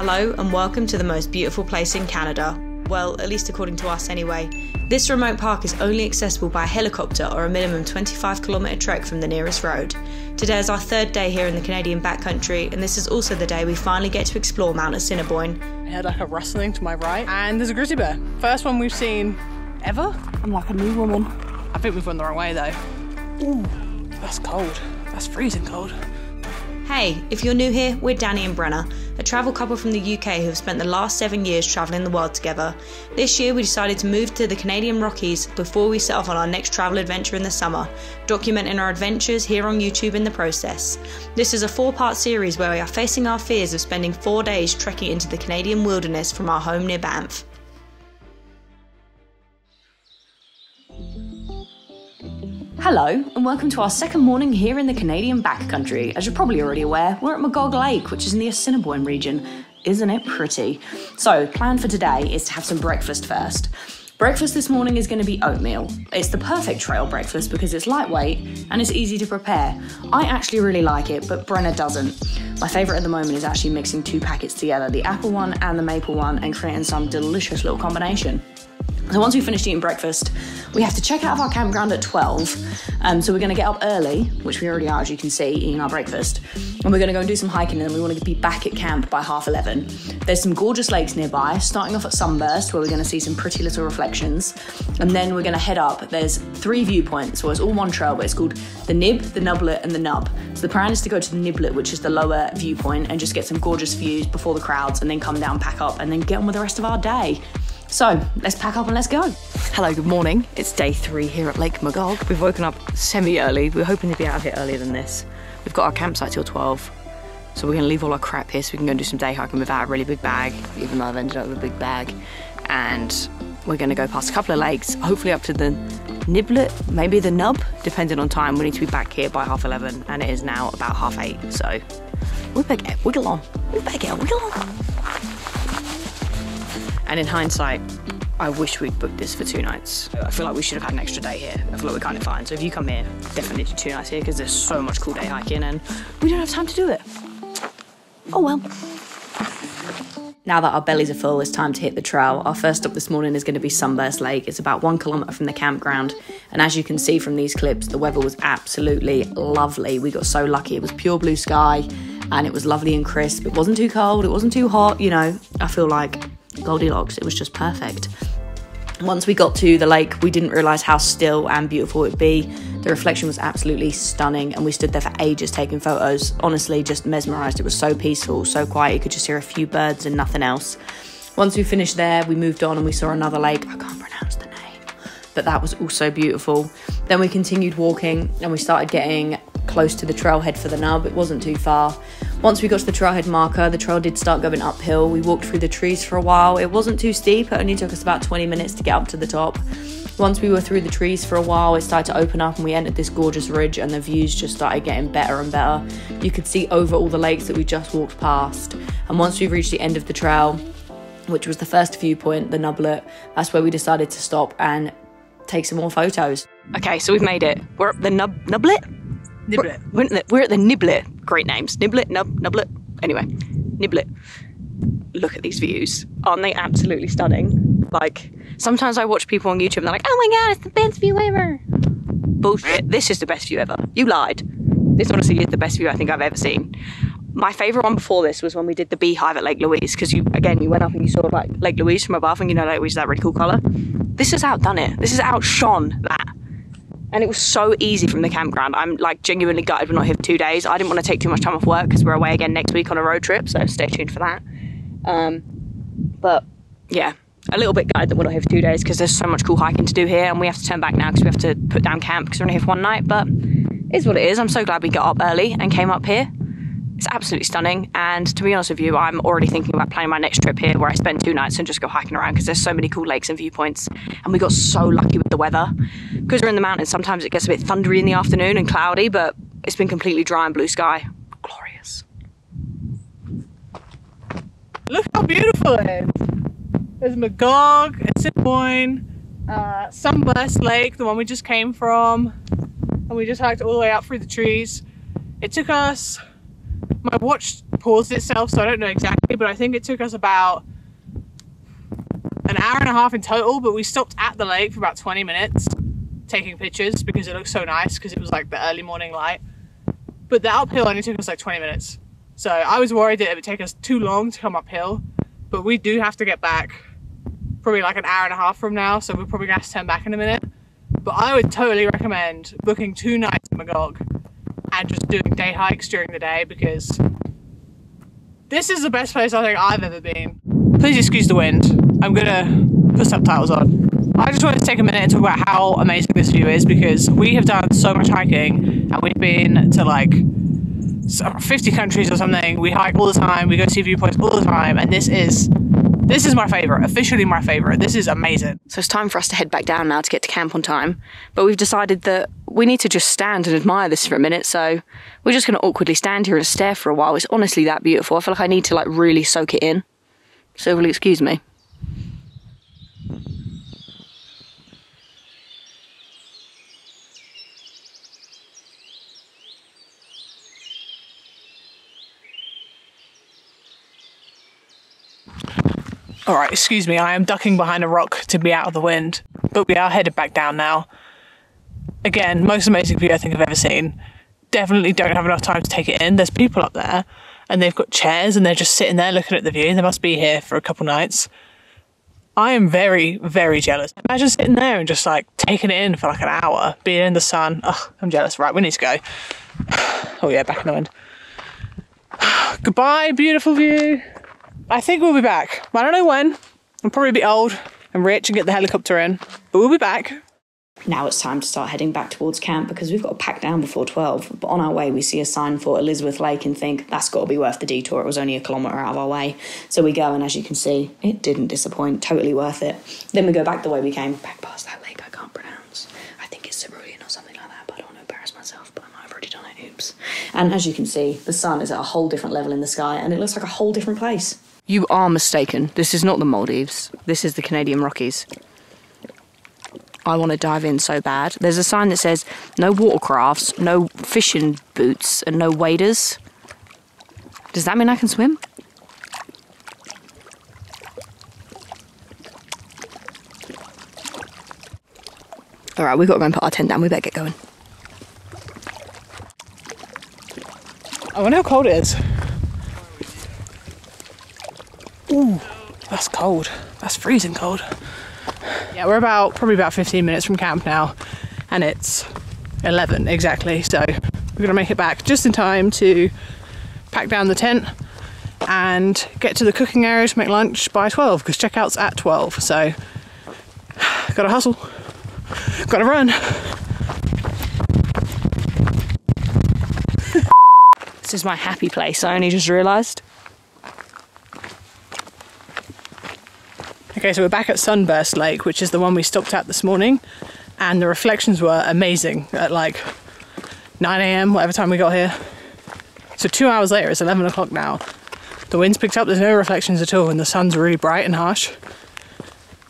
Hello and welcome to the most beautiful place in Canada. Well, at least according to us anyway. This remote park is only accessible by helicopter or a minimum 25-kilometre trek from the nearest road. Today is our third day here in the Canadian backcountry, and this is also the day we finally get to explore Mount Assiniboine. I heard like a rustling to my right, and there's a grizzly bear. First one we've seen ever. I'm like a new woman. I think we've gone the wrong way though. Ooh, that's cold. That's freezing cold. Hey, if you're new here, we're Dani and Brenna, a travel couple from the UK who have spent the last 7 years travelling the world together. This year we decided to move to the Canadian Rockies before we set off on our next travel adventure in the summer, documenting our adventures here on YouTube in the process. This is a 4-part series where we are facing our fears of spending 4 days trekking into the Canadian wilderness from our home near Banff. Hello and welcome to our second morning here in the Canadian backcountry. As you're probably already aware, we're at Magog Lake, which is in the Assiniboine region. Isn't it pretty? So, plan for today is to have some breakfast first. Breakfast this morning is going to be oatmeal. It's the perfect trail breakfast because it's lightweight and it's easy to prepare. I actually really like it, but Brenna doesn't. My favourite at the moment is actually mixing 2 packets together, the apple one and the maple one, and creating some delicious little combination. So once we've finished eating breakfast, we have to check out of our campground at 12. So we're going to get up early, which we already are, as you can see, eating our breakfast. And we're going to go and do some hiking, and then we want to be back at camp by 11:30. There's some gorgeous lakes nearby, starting off at Sunburst, where we're going to see some pretty little reflections. And then we're going to head up. There's 3 viewpoints, so it's all one trail, but it's called the Nib, the Niblet, and the Nub. So the plan is to go to the Niblet, which is the lower viewpoint, and just get some gorgeous views before the crowds, and then come down, pack up, and then get on with the rest of our day. So, let's pack up and let's go. Hello, good morning. It's day 3 here at Lake Magog. We've woken up semi-early. We're hoping to be out of here earlier than this. We've got our campsite till 12. So we're gonna leave all our crap here so we can go and do some day hiking without a really big bag, even though I've ended up with a big bag. And we're gonna go past a couple of lakes, hopefully up to the Niblet, maybe the Nub, depending on time. We need to be back here by 11:30, and it is now about 8:30. So we better get wiggle on. We better get a wiggle on. And in hindsight, I wish we'd booked this for 2 nights. I feel like we should have had an extra day here. I feel like we're kind of fine. So if you come here, definitely do 2 nights here because there's so much cool day hiking and we don't have time to do it. Oh well. Now that our bellies are full, it's time to hit the trail. Our first stop this morning is going to be Sunburst Lake. It's about 1 kilometre from the campground. And as you can see from these clips, the weather was absolutely lovely. We got so lucky. It was pure blue sky and it was lovely and crisp. It wasn't too cold. It wasn't too hot. You know, I feel like Goldilocks, it was just perfect. Once we got to the lake, we didn't realise how still and beautiful it would be. The reflection was absolutely stunning and we stood there for ages taking photos. Honestly, just mesmerised. It was so peaceful, so quiet, you could just hear a few birds and nothing else. Once we finished there, we moved on and we saw another lake. I can't pronounce the name, but that was also beautiful. Then we continued walking and we started getting close to the trailhead for the Nub. It wasn't too far. Once we got to the trailhead marker, the trail did start going uphill. We walked through the trees for a while. It wasn't too steep. It only took us about 20 minutes to get up to the top. Once we were through the trees for a while, it started to open up and we entered this gorgeous ridge and the views just started getting better and better. You could see over all the lakes that we just walked past. And once we reached the end of the trail, which was the first viewpoint, the Nublet, that's where we decided to stop and take some more photos. Okay, so we've made it. We're at the Nublet? Niblet. We're at the Niblet. Great names. Niblet, Nublet. Anyway, Niblet. Look at these views. Aren't they absolutely stunning? Like, sometimes I watch people on YouTube and they're like, oh my god, it's the best view ever. Bullshit. This is the best view ever. You lied. This honestly is the best view I think I've ever seen. My favourite one before this was when we did the beehive at Lake Louise, because you went up and you saw like Lake Louise from above, and you know Lake Louise is that really cool colour. This has outdone it. This has outshone that. And it was so easy from the campground. I'm like genuinely gutted we're not here for 2 days. I didn't want to take too much time off work because we're away again next week on a road trip, so stay tuned for that. But yeah, a little bit gutted that we're not here for 2 days because there's so much cool hiking to do here, and we have to turn back now because we have to put down camp because we're only here for 1 night, but it is what it is. I'm so glad we got up early and came up here. It's absolutely stunning, and to be honest with you, I'm already thinking about planning my next trip here where I spend 2 nights and just go hiking around because there's so many cool lakes and viewpoints, and we got so lucky with the weather. Because we're in the mountains, sometimes it gets a bit thundery in the afternoon and cloudy, but it's been completely dry and blue sky. Glorious. Look how beautiful it is. There's Magog, Assiniboine, Sunburst Lake, the one we just came from, and we just hiked all the way out through the trees. It took us, my watch paused itself, so I don't know exactly, but I think it took us about an hour and a half in total, but we stopped at the lake for about 20 minutes taking pictures because it looked so nice, because it was like the early morning light. But the uphill only took us like 20 minutes. So I was worried that it would take us too long to come uphill, but we do have to get back probably like an hour and a half from now, so we're probably gonna have to turn back in a minute. But I would totally recommend booking 2 nights at Magog and just doing day hikes during the day, because this is the best place I think I've ever been. Please excuse the wind. I'm gonna put subtitles on. I just wanted to take a minute and talk about how amazing this view is, because we have done so much hiking and we've been to like 50 countries or something. We hike all the time, we go see viewpoints all the time, and this is my favourite, officially my favourite. This is amazing. So it's time for us to head back down now to get to camp on time. But we've decided that we need to just stand and admire this for a minute. So we're just going to awkwardly stand here and stare for a while. It's honestly that beautiful. I feel like I need to like really soak it in. So will you excuse me? Alright, excuse me, I am ducking behind a rock to be out of the wind, but we are headed back down now. Again, most amazing view I think I've ever seen. Definitely don't have enough time to take it in. There's people up there and they've got chairs and they're just sitting there looking at the view. They must be here for a couple nights. I am very, very jealous. Imagine sitting there and just like taking it in for like an hour, being in the sun. Oh, I'm jealous. Right, we need to go. Oh yeah, back in the wind. Goodbye, beautiful view. I think we'll be back. I don't know when. I'll probably be old and rich and get the helicopter in, but we'll be back. Now it's time to start heading back towards camp because we've got to pack down before 12. But on our way, we see a sign for Elizabeth Lake and think that's got to be worth the detour. It was only 1 kilometre out of our way. So we go, and as you can see, it didn't disappoint. Totally worth it. Then we go back the way we came, back past that lake I can't pronounce. I think it's Cerulean or something like that, but I don't want to embarrass myself, but I might have already done it. Oops. And as you can see, the sun is at a whole different level in the sky, and it looks like a whole different place. You are mistaken. This is not the Maldives. This is the Canadian Rockies. I want to dive in so bad. There's a sign that says no watercrafts, no fishing boots, and no waders. Does that mean I can swim? All right, we've got to go and put our tent down. We better get going. I wonder how cold it is. Ooh, that's cold. That's freezing cold. Yeah, we're probably about 15 minutes from camp now, and it's 11 exactly, so we're gonna make it back just in time to pack down the tent and get to the cooking area to make lunch by 12, because checkout's at 12, so gotta hustle, gotta run. This is my happy place, I only just realised. Okay, so we're back at Sunburst Lake, which is the one we stopped at this morning, and the reflections were amazing at like 9 AM, whatever time we got here. So 2 hours later, it's 11 o'clock now. The wind's picked up, there's no reflections at all, and the sun's really bright and harsh.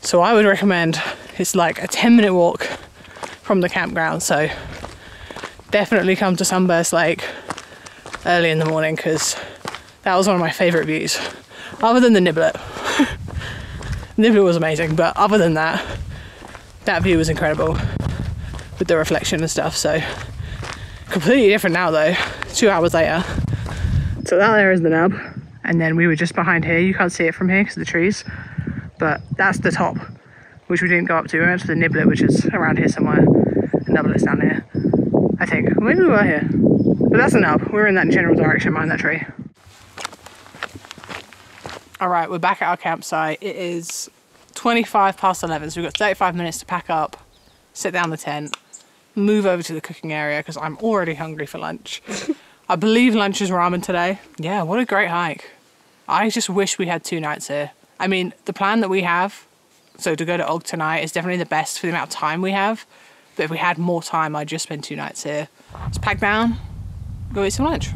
So I would recommend, it's like a 10-minute walk from the campground, so definitely come to Sunburst Lake early in the morning, because that was one of my favourite views, other than the Niblet. Niblet was amazing, but other than that, that view was incredible with the reflection and stuff. So completely different now though, 2 hours later. So that there is the nub, and then we were just behind here. You can't see it from here because of the trees, but that's the top, which we didn't go up to. We went to the Niblet, which is around here somewhere. The Niblet's down here, I think. Maybe we were here, but that's the nub. We're in that general direction behind that tree. All right, we're back at our campsite. It is 25 past 11, so we've got 35 minutes to pack up, sit down the tent, move over to the cooking area because I'm already hungry for lunch. I believe lunch is ramen today. Yeah, what a great hike. I just wish we had 2 nights here. I mean, the plan that we have, so to go to Og tonight, is definitely the best for the amount of time we have. But if we had more time, I'd just spend 2 nights here. Let's pack down, go eat some lunch.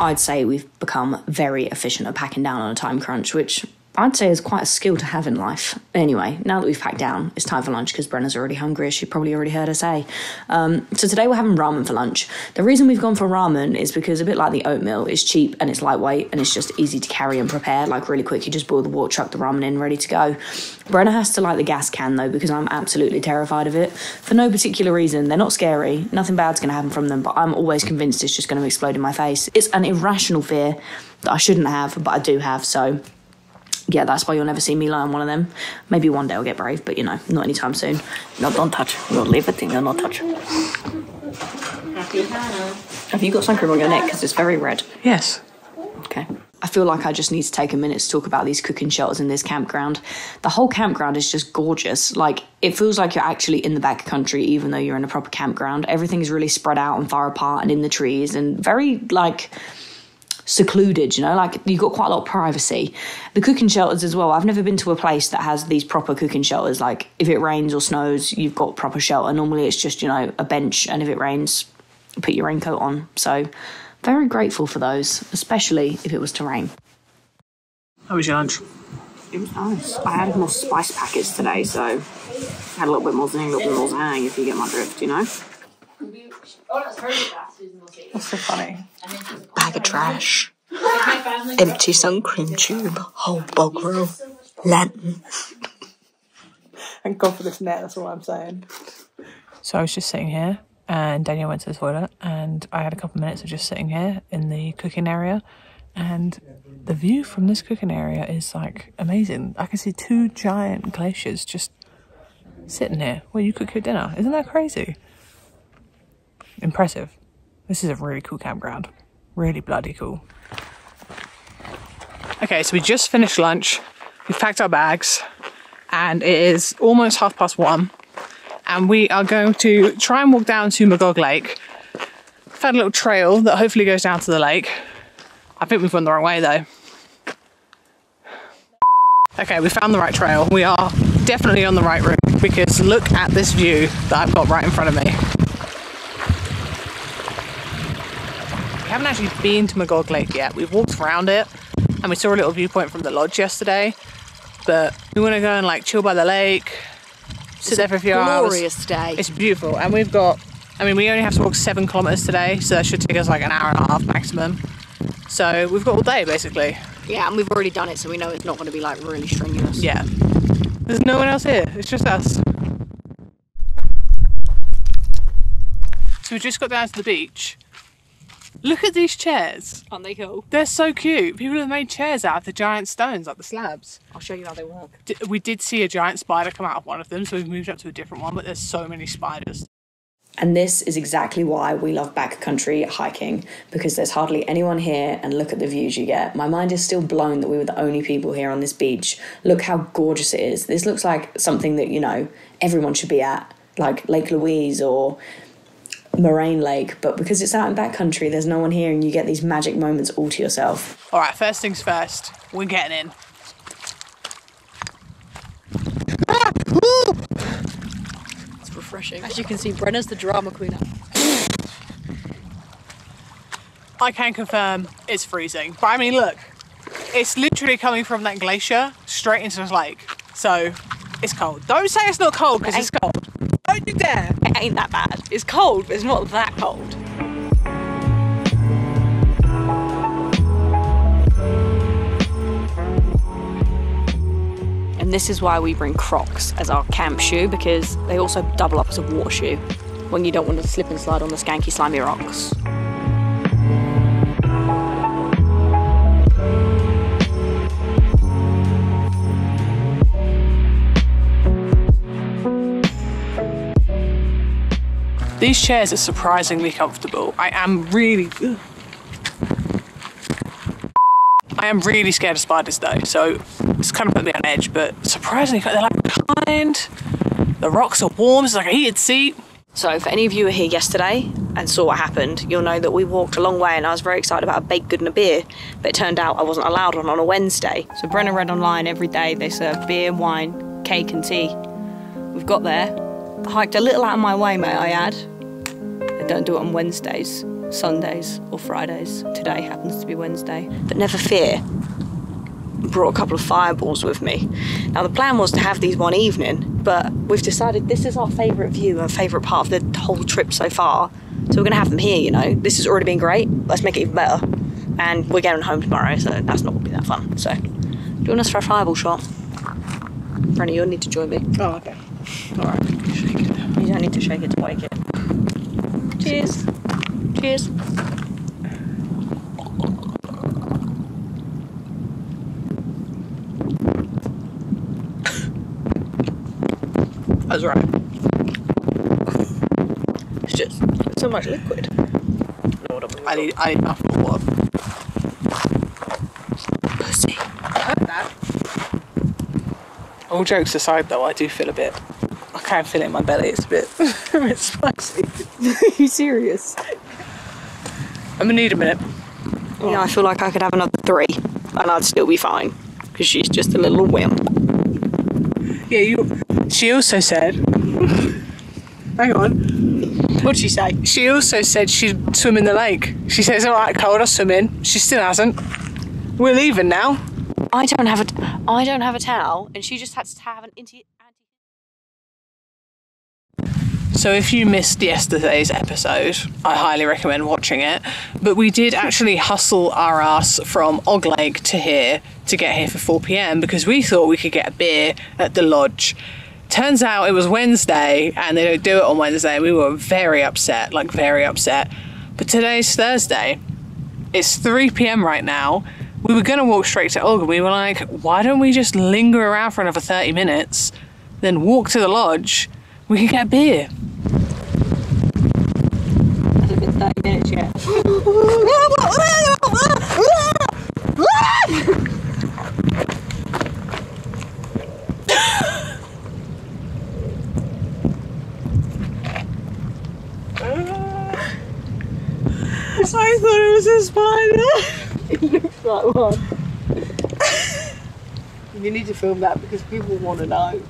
I'd say we've become very efficient at packing down on a time crunch, which I'd say is quite a skill to have in life. Anyway, now that we've packed down, it's time for lunch because Brenna's already hungry, as she probably already heard her say. So today we're having ramen for lunch. The reason we've gone for ramen is because, a bit like the oatmeal, it's cheap and it's lightweight and it's just easy to carry and prepare, like really quick. You just boil the water, chuck the ramen in, ready to go. Brenna has to light the gas can though, because I'm absolutely terrified of it. For no particular reason. They're not scary. Nothing bad's going to happen from them, but I'm always convinced it's just going to explode in my face. It's an irrational fear that I shouldn't have, but I do have, so... yeah, that's why you'll never see me learn one of them. Maybe one day I'll get brave, but, you know, not anytime soon. No, don't touch. You'll leave it and you'll not touch. Have you got sun cream on your neck? Because it's very red. Yes. Okay. I feel like I just need to take a minute to talk about these cooking shelters in this campground. The whole campground is just gorgeous. Like, it feels like you're actually in the backcountry, even though you're in a proper campground. Everything's really spread out and far apart and in the trees and very, like... secluded, you know, like you've got quite a lot of privacy. The cooking shelters as well, I've never been to a place that has these proper cooking shelters. Like if it rains or snows, you've got proper shelter. Normally it's just, you know, a bench, and if it rains, put your raincoat on. So very grateful for those, especially if it was to rain. How was your lunch? It was nice. I had more spice packets today, so I had a little bit more zing, a little bit more zang, if you get my drift, you know. That's so funny. Bag of trash. Empty sun cream tube. Whole bog roll. Lantern. Thank God for this net, that's all I'm saying. So I was just sitting here, and Daniel went to the toilet, and I had a couple of minutes of just sitting here in the cooking area, and the view from this cooking area is like amazing. I can see 2 giant glaciers just sitting here where you cook your dinner. Isn't that crazy? Impressive. This is a really cool campground. Really bloody cool. Okay, so we just finished lunch. We've packed our bags and it is almost 1:30, and we are going to try and walk down to Magog Lake. Found a little trail that hopefully goes down to the lake. I think we've gone the wrong way though. Okay, we found the right trail. We are definitely on the right route because look at this view that I've got right in front of me. We haven't actually been to Magog Lake yet. We've walked around it and we saw a little viewpoint from the lodge yesterday, but we want to go and like chill by the lake, sit there for a few hours. Glorious day. It's beautiful, and we've got, I mean, we only have to walk 7 kilometers today, so that should take us like an hour and a half maximum. So we've got all day basically. Yeah, and we've already done it, so we know it's not going to be like really strenuous. Yeah. There's no one else here, it's just us. So we just got down to the beach. Look at these chairs. Aren't they cool? They're so cute. People have made chairs out of the giant stones, like the slabs. I'll show you how they work. We did see a giant spider come out of one of them, so we've moved up to a different one, but there's so many spiders. And this is exactly why we love backcountry hiking, because there's hardly anyone here, and look at the views you get. My mind is still blown that we were the only people here on this beach. Look how gorgeous it is. This looks like something that, you know, everyone should be at, like Lake Louise or Moraine Lake, but because it's out in backcountry, there's no one here and you get these magic moments all to yourself. All right, first things first, we're getting in. It's refreshing. As you can see, Brenna's the drama queen. I can confirm it's freezing, but I mean, look, it's literally coming from that glacier straight into the lake, so it's cold. Don't say it's not cold, because it's cold. Don't you dare. It ain't that bad. It's cold, but it's not that cold. And this is why we bring Crocs as our camp shoe, because they also double up as a water shoe when you don't want to slip and slide on the skanky, slimy rocks. These chairs are surprisingly comfortable. I am really scared of spiders though, so it's kind of put me on edge, but surprisingly, they're like kind. The rocks are warm, it's like a heated seat. So for any of you who were here yesterday and saw what happened, you'll know that we walked a long way and I was very excited about a baked good and a beer, but it turned out I wasn't allowed one on a Wednesday. So Brenna read online every day they serve beer, wine, cake and tea. We've got there, hiked a little out of my way, may I add. They don't do it on Wednesdays, Sundays or Fridays. Today happens to be Wednesday. But never fear, brought a couple of fireballs with me. Now the plan was to have these one evening, but we've decided this is our favourite view and favourite part of the whole trip so far. So we're going to have them here, you know. This has already been great. Let's make it even better. And we're going home tomorrow, so that's not going to be that fun. So, do you want us for a fireball shot? Brenna, you'll need to join me. Oh, okay. Alright, shake it. You don't need to shake it to wake it. Cheers. Cheers. That's right. It's just so much liquid. I need enough water. Pussy. I heard that. All jokes aside though, I do feel a bit, I can feel it in my belly, it's a bit, a bit spicy. Are you serious? I'm gonna need a minute. Yeah, I feel like I could have another 3 and I'd still be fine. Because she's just a little wimp. Yeah, she also said, hang on. What'd she say? She also said she'd swim in the lake. She said it's alright, cold, I'll swim in. She still hasn't. We're leaving now. I don't have a towel, and she just had to have an anti. So if you missed yesterday's episode, I highly recommend watching it. But we did actually hustle our ass from Og Lake to here to get here for 4 p.m. because we thought we could get a beer at the lodge. Turns out it was Wednesday and they don't do it on Wednesday. We were very upset, like very upset. But today's Thursday. It's 3 p.m. right now. We were going to walk straight to Og and we were like, why don't we just linger around for another 30 minutes, then walk to the lodge, we can get a beer. Hasn't been 30 minutes yet. I thought it was a spider. It looks like one. You need to film that because people want to know.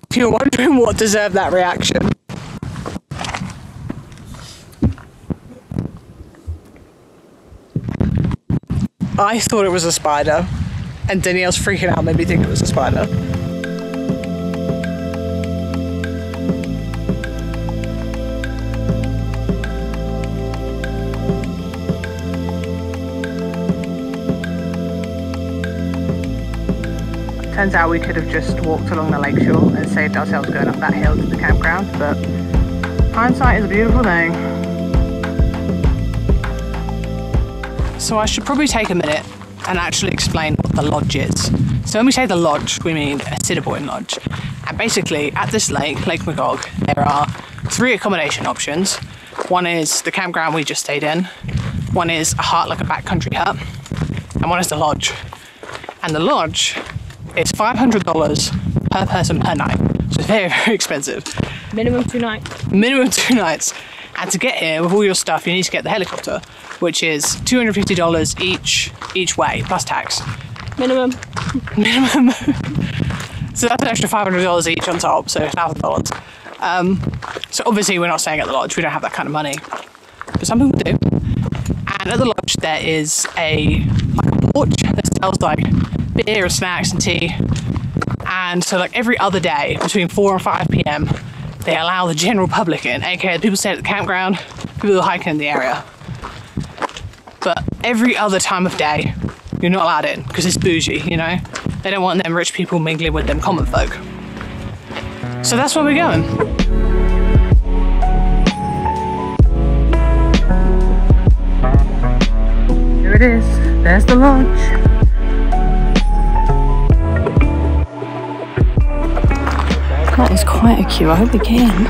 If you're wondering what deserved that reaction. I thought it was a spider, and Danielle's freaking out made me think it was a spider. Turns out we could have just walked along the lakeshore and saved ourselves going up that hill to the campground, but hindsight is a beautiful thing. So I should probably take a minute and actually explain what the lodge is. So when we say the lodge, we mean Assiniboine Lodge. And basically at this lake, Lake Magog, there are 3 accommodation options. One is the campground we just stayed in, one is a hut, like a backcountry hut, and one is the lodge. And the lodge, it's $500 per person per night. So it's very, very expensive. Minimum 2 nights. Minimum 2 nights. And to get here with all your stuff, you need to get the helicopter, which is $250 each way, plus tax. Minimum. Minimum. So that's an extra $500 each on top, so $1,000. So obviously we're not staying at the lodge, we don't have that kind of money. But some people do. And at the lodge there is a porch that sells like beer and snacks and tea. And so like every other day between 4 and 5 p.m. they allow the general public in, aka the people staying at the campground, people who are hiking in the area. But every other time of day you're not allowed in because it's bougie, you know? They don't want them rich people mingling with them common folk. So that's where we're going. Here it is, there's the lodge. That is quite a queue. I hope we can.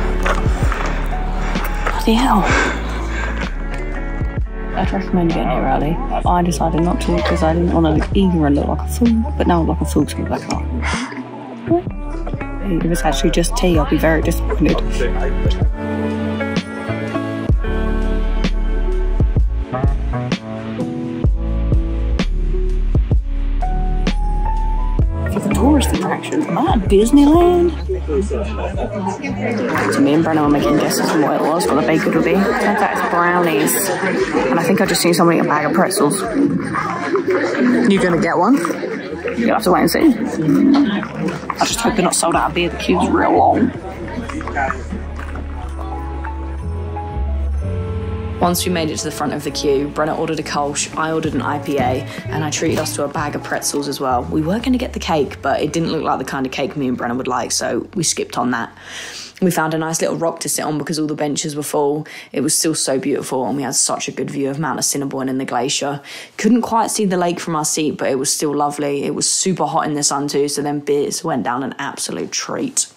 Bloody hell. I'd recommend getting here early. I decided not to because I didn't want to look eager and look like a fool, but now I look like a fool to go back up. If it's actually just tea, I'll be very disappointed. For the tourist attraction, am I at Disneyland? So me and Brenna were making guesses on what it was, what the baked good would be. Turns out it's brownies. And I think I just seen somebody eat a bag of pretzels. You gonna get one? You'll have to wait and see. I just hope they're not sold out of beer. The queue's real long. Once we made it to the front of the queue, Brenna ordered a Kolsch, I ordered an IPA, and I treated us to a bag of pretzels as well. We were going to get the cake, but it didn't look like the kind of cake me and Brenna would like, so we skipped on that. We found a nice little rock to sit on because all the benches were full. It was still so beautiful, and we had such a good view of Mount Assiniboine and the glacier. Couldn't quite see the lake from our seat, but it was still lovely. It was super hot in the sun too, so then beers went down an absolute treat.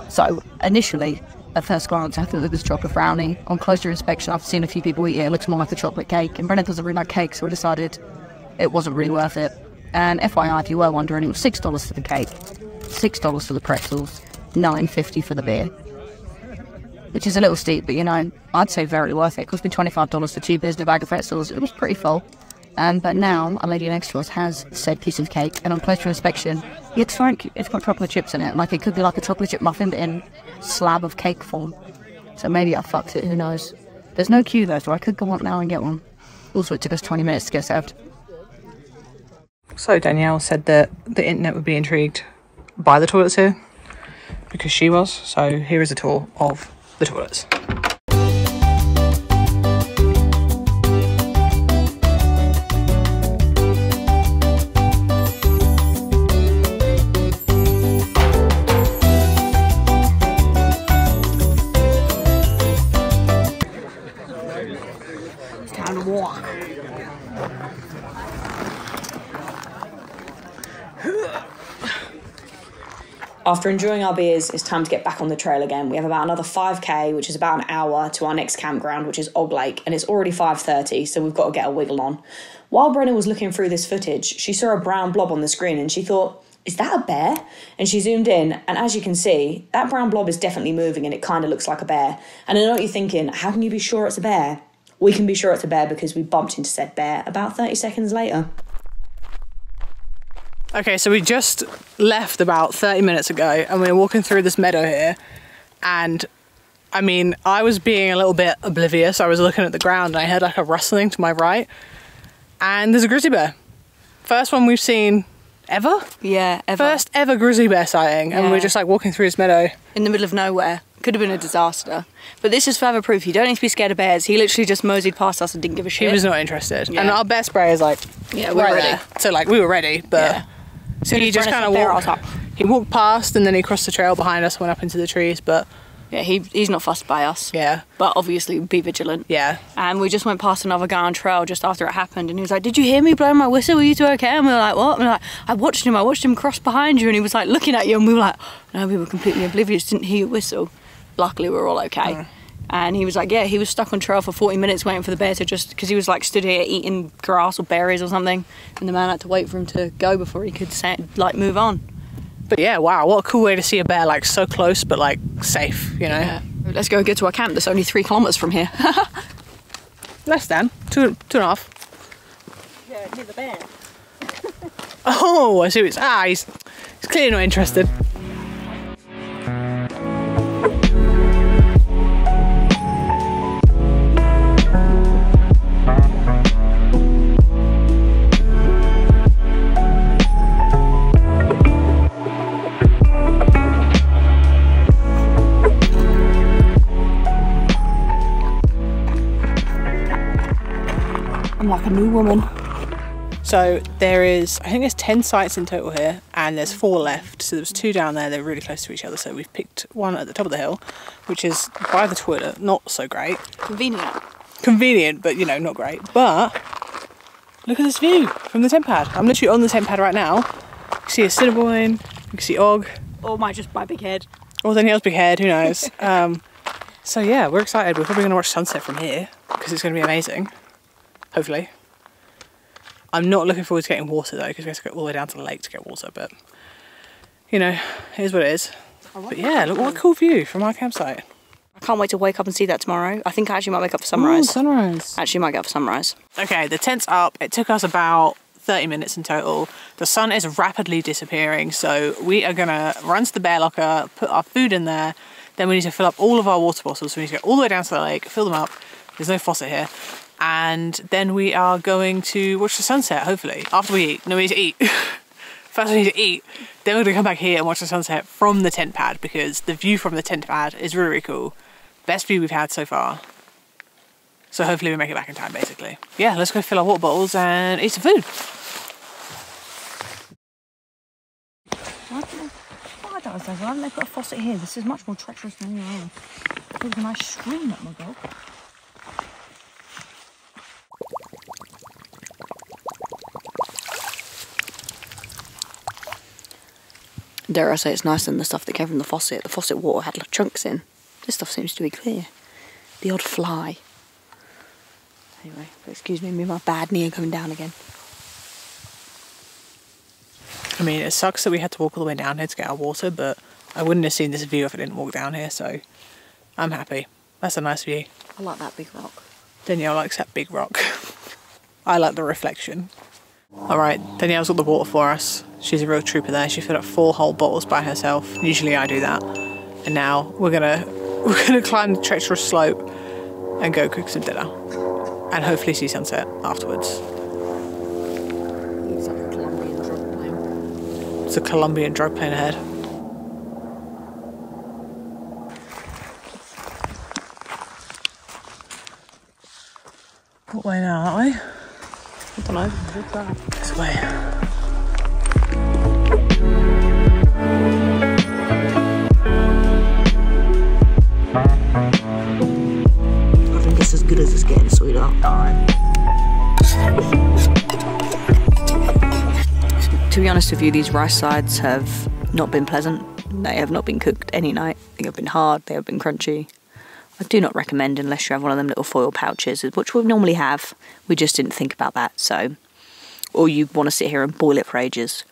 So, initially, at first glance, I thought it was chocolate brownie. On closer inspection, I've seen a few people eat it. It looks more like a chocolate cake. And Brenna doesn't really like cake, so I decided it wasn't really worth it. And FYI, if you were wondering, it was $6 for the cake, $6 for the pretzels, $9.50 for the beer. Which is a little steep, but you know, I'd say very worth it. It cost me $25 for 2 beers and a bag of pretzels. It was pretty full. But now, a lady next to us has said piece of cake, and on closer inspection, it's got chocolate chips in it. Like, it could be like a chocolate chip muffin, but in slab of cake form. So maybe I fucked it, who knows. There's no queue though, so I could go on now and get one. Also, it took us 20 minutes to get served. So Danielle said that the internet would be intrigued by the toilets here, because she was. So here is a tour of the toilets. After enjoying our beers, it's time to get back on the trail again. We have about another 5k, which is about an hour, to our next campground, which is Og Lake, and it's already 5:30, so we've got to get a wiggle on. While Brenna was looking through this footage, she saw a brown blob on the screen and she thought, is that a bear? And she zoomed in, and as you can see, that brown blob is definitely moving and it kind of looks like a bear. And I know what you're thinking, how can you be sure it's a bear? We can be sure it's a bear because we bumped into said bear about 30 seconds later. Okay, so we just left about 30 minutes ago and we were walking through this meadow here, and I mean, I was being a little bit oblivious. I was looking at the ground and I heard like a rustling to my right, and there's a grizzly bear. First one we've seen ever? Yeah, ever. First ever grizzly bear sighting, and we're just like walking through this meadow. In the middle of nowhere. Could have been a disaster. But this is further proof. You don't need to be scared of bears. He literally just moseyed past us and didn't give a shit. He was not interested. Yeah. And our bear spray is like, yeah, we're right ready. there. So like, we were ready, but Yeah. so he just kind of walked. He walked past and then he crossed the trail behind us, went up into the trees, but Yeah, he's not fussed by us. yeah. But obviously be vigilant. Yeah. And we just went past another guy on trail just after it happened, and he was like, did you hear me blowing my whistle? Were you two okay? And we were like, what? And we were like, I watched him cross behind you, and he was like looking at you, and we were like, no, we were completely oblivious, didn't hear your whistle. Luckily we were all okay. And he was like, yeah, he was stuck on trail for 40 minutes waiting for the bear to just, because he was like stood here eating grass or berries or something, and the man had to wait for him to go before he could like move on. But yeah, wow, what a cool way to see a bear like so close but like safe, you know? Yeah. Let's go get to our camp that's only 3 kilometres from here. Less than, two and a half. Yeah, near the bear. Oh, I see what he's clearly not interested. I'm like a new woman. So there is, I think there's 10 sites in total here, and there's 4 left. So there's 2 down there, they're really close to each other. So we've picked one at the top of the hill, which is by the toilet, not so great. Convenient, but you know, not great. But look at this view from the tent pad. I'm literally on the tent pad right now. You can see Assiniboine, you can see Og. Or my big head. Or Danielle's big head, who knows. So yeah, we're excited. We're probably going to watch sunset from here, because it's going to be amazing. Hopefully. I'm not looking forward to getting water though, because we have to go all the way down to the lake to get water, but you know, it is what it is. But yeah, look what a cool view from our campsite. I can't wait to wake up and see that tomorrow. I think I actually might wake up for sunrise. Ooh, sunrise. Actually might get up for sunrise. Okay, the tent's up. It took us about 30 minutes in total. The sun is rapidly disappearing, so we are gonna run to the bear locker, put our food in there, then we need to fill up all of our water bottles. So we need to go all the way down to the lake, fill them up. There's no faucet here. and then we are going to watch the sunset, hopefully, after we eat. No, we need to eat. First we need to eat, then we're going to come back here and watch the sunset from the tent pad, because the view from the tent pad is really, really cool. Best view we've had so far. So hopefully we make it back in time, basically. Yeah, let's go fill our water bottles and eat some food. Why don't they put a faucet here? This is much more treacherous than anywhere else. There's a nice stream at Magog. Dare I say it's nicer than the stuff that came from the faucet. The faucet water had like chunks in. This stuff seems to be clear. The odd fly. Anyway, excuse me my bad knee coming down again. I mean, it sucks that we had to walk all the way down here to get our water, but I wouldn't have seen this view if I didn't walk down here, so I'm happy. That's a nice view. I like that big rock. Danielle likes that big rock. I like the reflection. Alright, Danielle's got the water for us. She's a real trooper there. She filled up 4 whole bottles by herself. Usually I do that. And now we're gonna climb the treacherous slope and go cook some dinner. And hopefully see sunset afterwards. It's like a Colombian drug plane. It's a Colombian drug plane ahead. What way now, that way? I don't know. What's that? This way. I think it's as good as it's getting, sweetheart. To be honest with you, these rice sides have not been pleasant. They have not been cooked any night. They have been hard, they have been crunchy. I do not recommend unless you have one of them little foil pouches, which we normally have. We just didn't think about that, so... Or you want to sit here and boil it for ages,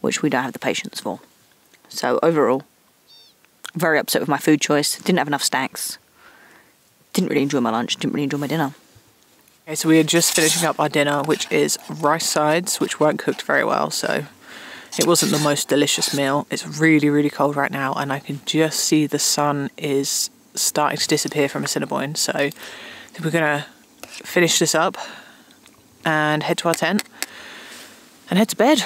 which we don't have the patience for. So overall, very upset with my food choice. Didn't have enough snacks. Didn't really enjoy my lunch, didn't really enjoy my dinner. Okay, so we are just finishing up our dinner, which is rice sides, which weren't cooked very well, so it wasn't the most delicious meal. It's really, really cold right now, and I can just see the sun is starting to disappear from Assiniboine, so we're gonna finish this up and head to our tent and head to bed.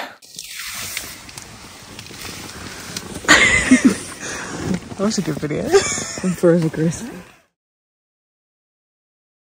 That was a good video. I'm forever Chris.